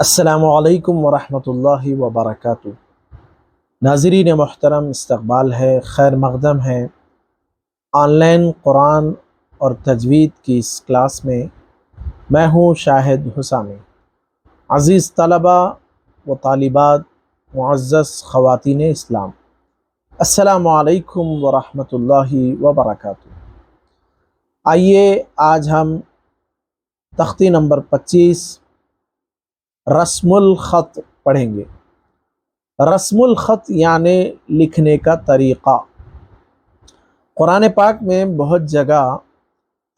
السلام علیکم ورحمۃ اللہ وبرکاتہ۔ ناظرین محترم، استقبال ہے، خیر مقدم ہے آن لائن قرآن اور تجوید کی اس کلاس میں۔ میں ہوں شاہد حسامی۔ عزیز طلبہ و طالبات، معزز خواتین اسلام، السلام علیکم ورحمۃ اللہ وبرکاتہ۔ آئیے آج ہم تختی نمبر 25 رسم الخط پڑھیں گے۔ رسم الخط یعنی لکھنے کا طریقہ۔ قرآن پاک میں بہت جگہ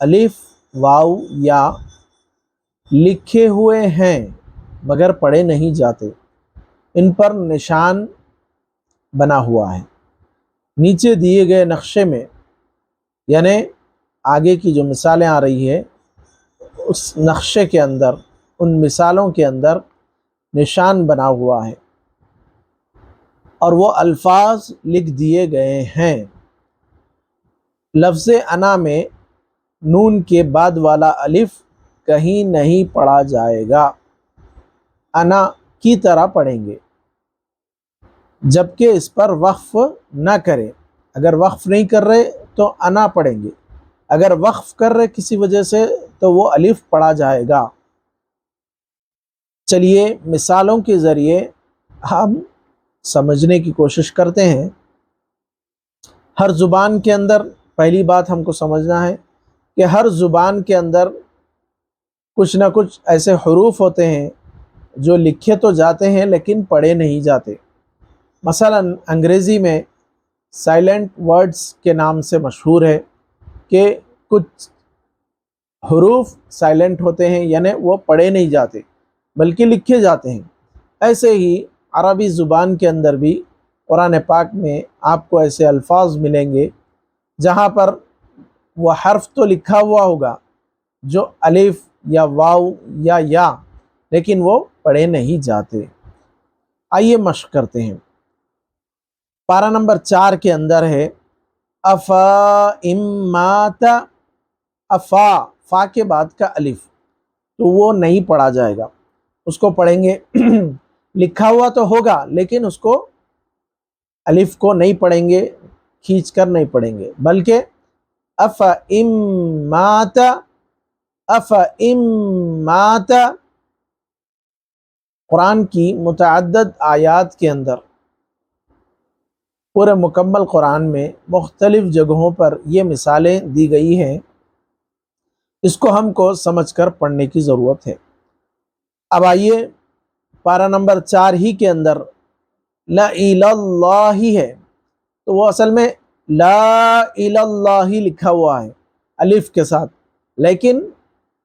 الف واو یا لکھے ہوئے ہیں مگر پڑھے نہیں جاتے، ان پر نشان بنا ہوا ہے۔ نیچے دیے گئے نقشے میں، یعنی آگے کی جو مثالیں آ رہی ہے اس نقشے کے اندر، ان مثالوں کے اندر نشان بنا ہوا ہے اور وہ الفاظ لکھ دیے گئے ہیں۔ لفظ انا میں نون کے بعد والا الف کہیں نہیں پڑھا جائے گا، انا کی طرح پڑھیں گے، جبکہ اس پر وقف نہ کریں۔ اگر وقف نہیں کر رہے تو انا پڑھیں گے، اگر وقف کر رہے کسی وجہ سے تو وہ الف پڑھا جائے گا۔ چلیے مثالوں کے ذریعے ہم سمجھنے کی کوشش کرتے ہیں۔ ہر زبان کے اندر پہلی بات ہم کو سمجھنا ہے کہ ہر زبان کے اندر کچھ نہ کچھ ایسے حروف ہوتے ہیں جو لکھے تو جاتے ہیں لیکن پڑھے نہیں جاتے۔ مثلا انگریزی میں سائلنٹ ورڈز کے نام سے مشہور ہے کہ کچھ حروف سائلنٹ ہوتے ہیں، یعنی وہ پڑھے نہیں جاتے بلکہ لکھے جاتے ہیں۔ ایسے ہی عربی زبان کے اندر بھی قرآن پاک میں آپ کو ایسے الفاظ ملیں گے جہاں پر وہ حرف تو لکھا ہوا ہوگا جو الف یا واو یا لیکن وہ پڑھے نہیں جاتے۔ آئیے مشق کرتے ہیں۔ پارہ نمبر 4 کے اندر ہے افا امات، افا، فا کے بعد کا الف تو وہ نہیں پڑھا جائے گا، اس کو پڑھیں گے لکھا ہوا تو ہوگا لیکن اس کو الف کو نہیں پڑھیں گے، کھینچ کر نہیں پڑھیں گے، بلکہ اف امات، اف امات۔ قرآن کی متعدد آیات کے اندر، پورے مکمل قرآن میں مختلف جگہوں پر یہ مثالیں دی گئی ہیں، اس کو ہم کو سمجھ کر پڑھنے کی ضرورت ہے۔ اب آئیے پارہ نمبر 4 ہی کے اندر لا الہ اللہ ہے تو وہ اصل میں لا الہ اللہ لکھا ہوا ہے الف کے ساتھ، لیکن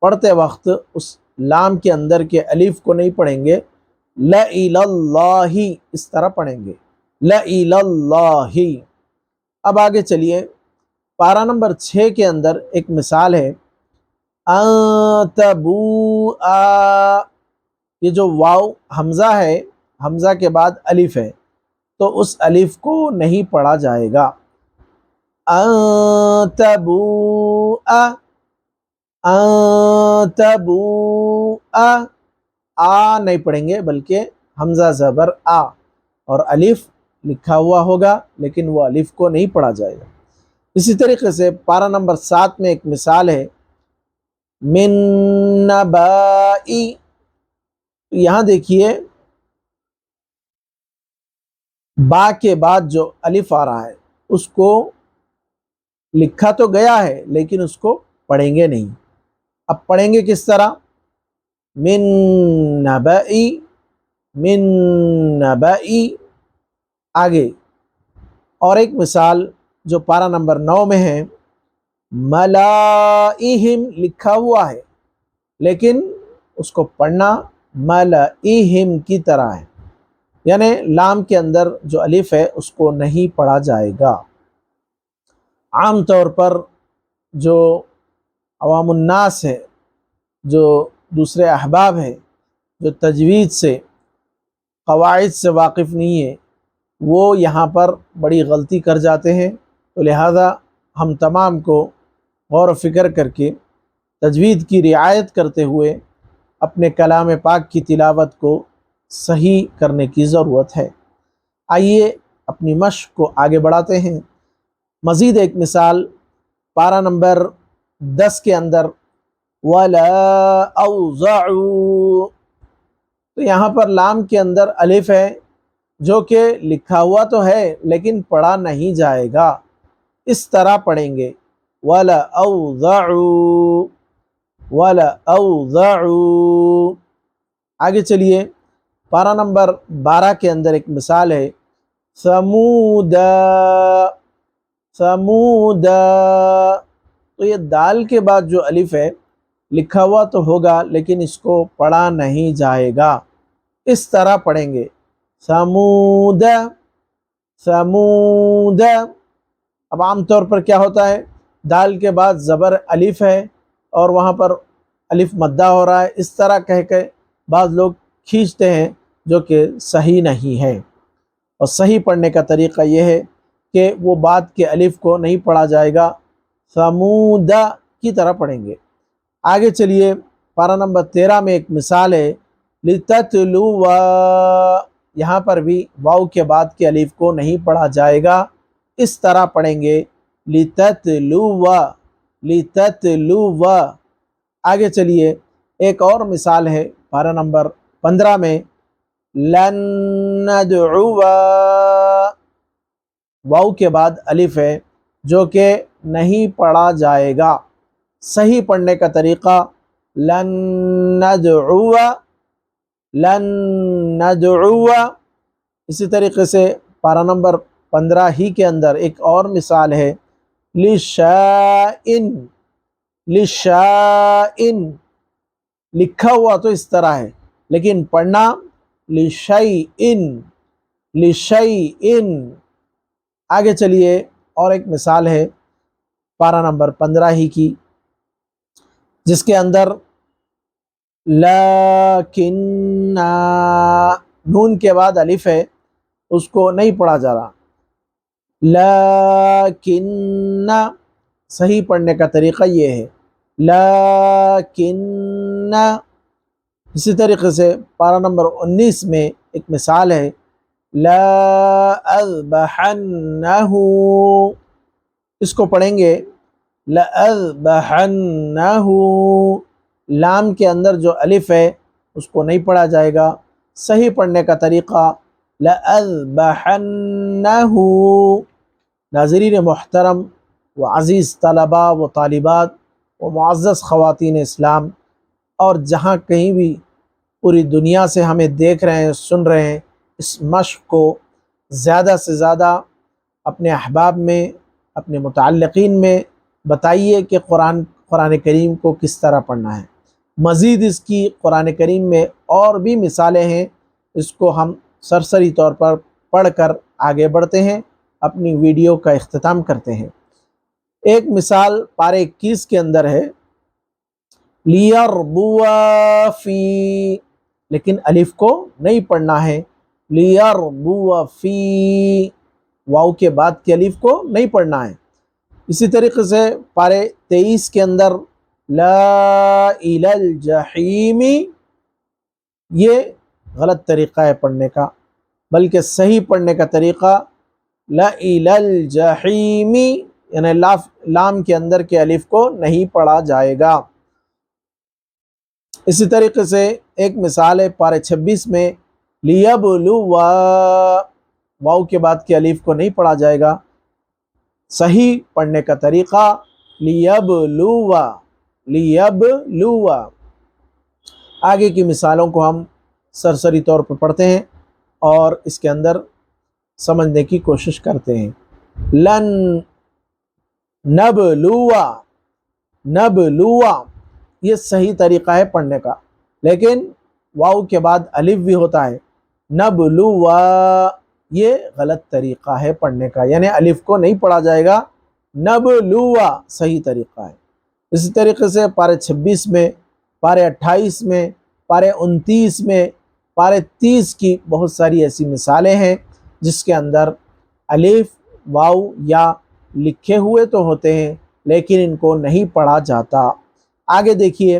پڑھتے وقت اس لام کے اندر کے الف کو نہیں پڑھیں گے، لا الہ اللہ اس طرح پڑھیں گے، لا الہ اللہ۔ اب آگے چلیے، پارہ نمبر 6 کے اندر ایک مثال ہے تبوء، یہ جو واو حمزہ ہے، حمزہ کے بعد الف ہے تو اس الف کو نہیں پڑھا جائے گا۔ تبوء، تبوء، آ نہیں پڑھیں گے بلکہ حمزہ زبر آ، اور الف لکھا ہوا ہوگا لیکن وہ الف کو نہیں پڑھا جائے گا۔ اسی طریقے سے پارہ نمبر 7 میں ایک مثال ہے من نبائی، یہاں دیکھیے با کے بعد جو الف آ رہا ہے اس کو لکھا تو گیا ہے لیکن اس کو پڑھیں گے نہیں۔ اب پڑھیں گے کس طرح؟ من نبائی، من نبائی۔ آگے اور ایک مثال جو پارہ نمبر 9 میں ہے ملائہم، لکھا ہوا ہے لیکن اس کو پڑھنا ملائہم کی طرح ہے، یعنی لام کے اندر جو الف ہے اس کو نہیں پڑھا جائے گا۔ عام طور پر جو عوام الناس ہے، جو دوسرے احباب ہیں، جو تجوید سے، قواعد سے واقف نہیں ہے، وہ یہاں پر بڑی غلطی کر جاتے ہیں۔ تو لہذا ہم تمام کو غور و فکر کر کے تجوید کی رعایت کرتے ہوئے اپنے کلام پاک کی تلاوت کو صحیح کرنے کی ضرورت ہے۔ آئیے اپنی مشق کو آگے بڑھاتے ہیں۔ مزید ایک مثال پارہ نمبر 10 کے اندر وَلَا أَوْزَعُوا، تو یہاں پر لام کے اندر الف ہے جو کہ لکھا ہوا تو ہے لیکن پڑھا نہیں جائے گا، اس طرح پڑھیں گے وَلَا أَوْزَعُوا، وَلَا أَوْزَعُوا۔ آگے چلیے پارہ نمبر 12 کے اندر ایک مثال ہے ثمودا، ثمودا، تو یہ دال کے بعد جو الف ہے لکھا ہوا تو ہوگا لیکن اس کو پڑھا نہیں جائے گا، اس طرح پڑھیں گے ثمودا، ثمودا۔ اب عام طور پر کیا ہوتا ہے، دال کے بعد زبر الف ہے اور وہاں پر الف مدہ ہو رہا ہے، اس طرح کہہ کے بعض لوگ کھینچتے ہیں جو کہ صحیح نہیں ہے، اور صحیح پڑھنے کا طریقہ یہ ہے کہ وہ بعد کے الف کو نہیں پڑھا جائے گا، ثمودا کی طرح پڑھیں گے۔ آگے چلیے پارہ نمبر 13 میں ایک مثال ہے لِتَتْلُوَا، یہاں پر بھی واو کے بعد کے الف کو نہیں پڑھا جائے گا، اس طرح پڑھیں گے لِتَتْلُوَا، لِتَتْلُوَا۔ آگے چلیے ایک اور مثال ہے پارہ نمبر 15 میں لَن نَدْعُوَا، واو کے بعد الف ہے جو کہ نہیں پڑھا جائے گا، صحیح پڑھنے کا طریقہ لَن نَدْعُوَا، لَن نَدْعُوَا۔ اسی طریقے سے پارہ نمبر 15 ہی کے اندر ایک اور مثال ہے لِشَائِن، لِشَائِن، لکھا ہوا تو اس طرح ہے لیکن پڑھنا لِشَيْءٍ، لِشَيْءٍ۔ آگے چلیے اور ایک مثال ہے پارہ نمبر 15 ہی کی جس کے اندر لیکن، نون کے بعد الف ہے اس کو نہیں پڑھا جا رہا، لیکن صحیح پڑھنے کا طریقہ یہ ہے لیکن۔ اسی طریقے سے پارہ نمبر 19 میں ایک مثال ہے لا اذبحنہ، اس کو پڑھیں گے لأذبحنہ، لام کے اندر جو الف ہے اس کو نہیں پڑھا جائے گا، صحیح پڑھنے کا طریقہ لأذبحنہ۔ ناظرین محترم و عزیز طلباء و طالبات و معزز خواتین اسلام، اور جہاں کہیں بھی پوری دنیا سے ہمیں دیکھ رہے ہیں سن رہے ہیں، اس مشق کو زیادہ سے زیادہ اپنے احباب میں، اپنے متعلقین میں بتائیے کہ قرآن کریم کو کس طرح پڑھنا ہے۔ مزید اس کی قرآن کریم میں اور بھی مثالیں ہیں، اس کو ہم سرسری طور پر پڑھ کر آگے بڑھتے ہیں، اپنی ویڈیو کا اختتام کرتے ہیں۔ ایک مثال پارہ 21 کے اندر ہے لِيَرْبُوَ فِي، لیکن الف کو نہیں پڑھنا ہے، لِيَرْبُوَ فِي، واو کے بعد کے الف کو نہیں پڑھنا ہے۔ اسی طریقے سے پارہ 23 کے اندر لا إِلَى الْجَحِيمِ، یہ غلط طریقہ ہے پڑھنے کا، بلکہ صحیح پڑھنے کا طریقہ لا إِلَى الْجَحِيمِ، یعنی لام کے اندر کے الف کو نہیں پڑھا جائے گا۔ اسی طریقے سے ایک مثال ہے پارہ 26 میں لِيَبْلُوَا، واو کے بعد کے الف کو نہیں پڑھا جائے گا، صحیح پڑھنے کا طریقہ لِيَبْلُوَا، لِيَبْلُوَا۔ آگے کی مثالوں کو ہم سرسری طور پر پڑھتے ہیں اور اس کے اندر سمجھنے کی کوشش کرتے ہیں۔ لن نبلوا، نبلوا، یہ صحیح طریقہ ہے پڑھنے کا، لیکن واو کے بعد الف بھی ہوتا ہے، نبلوا یہ غلط طریقہ ہے پڑھنے کا، یعنی الف کو نہیں پڑھا جائے گا، نبلوا صحیح طریقہ ہے۔ اسی طریقے سے پارہ 26 میں، پارہ 28 میں، پارہ 29 میں، پارہ 30 کی بہت ساری ایسی مثالیں ہیں جس کے اندر الف، واو یا لکھے ہوئے تو ہوتے ہیں لیکن ان کو نہیں پڑھا جاتا۔ آگے دیکھیے